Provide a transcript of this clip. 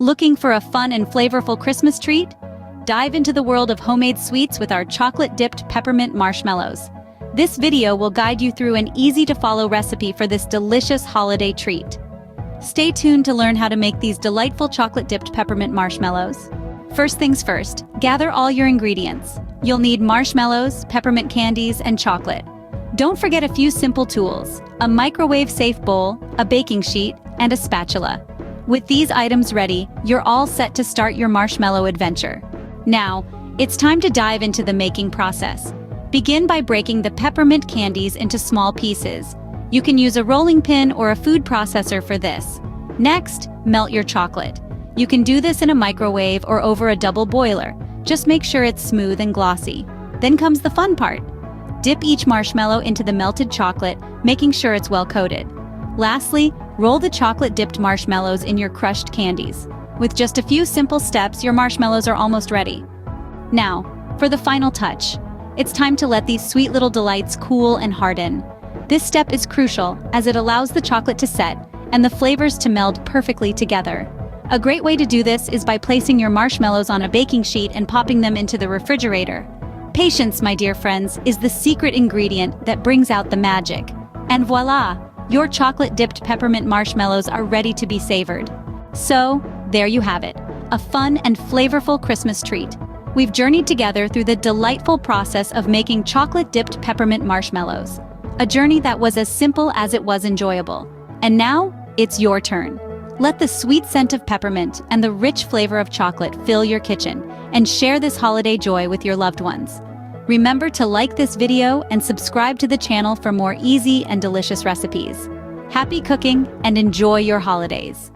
Looking for a fun and flavorful Christmas treat? Dive into the world of homemade sweets with our chocolate-dipped peppermint marshmallows. This video will guide you through an easy-to-follow recipe for this delicious holiday treat. Stay tuned to learn how to make these delightful chocolate-dipped peppermint marshmallows. First things first, gather all your ingredients. You'll need marshmallows, peppermint candies, and chocolate. Don't forget a few simple tools: a microwave-safe bowl, a baking sheet, and a spatula. With these items ready, you're all set to start your marshmallow adventure. Now, it's time to dive into the making process. Begin by breaking the peppermint candies into small pieces. You can use a rolling pin or a food processor for this. Next, melt your chocolate. You can do this in a microwave or over a double boiler. Just make sure it's smooth and glossy. Then comes the fun part. Dip each marshmallow into the melted chocolate, making sure it's well coated. Lastly, roll the chocolate-dipped marshmallows in your crushed candies. With just a few simple steps, your marshmallows are almost ready. Now, for the final touch. It's time to let these sweet little delights cool and harden. This step is crucial as it allows the chocolate to set and the flavors to meld perfectly together. A great way to do this is by placing your marshmallows on a baking sheet and popping them into the refrigerator. Patience, my dear friends, is the secret ingredient that brings out the magic. And voila! Your chocolate-dipped peppermint marshmallows are ready to be savored. So, there you have it, a fun and flavorful Christmas treat. We've journeyed together through the delightful process of making chocolate-dipped peppermint marshmallows. A journey that was as simple as it was enjoyable. And now, it's your turn. Let the sweet scent of peppermint and the rich flavor of chocolate fill your kitchen, and share this holiday joy with your loved ones. Remember to like this video and subscribe to the channel for more easy and delicious recipes. Happy cooking and enjoy your holidays!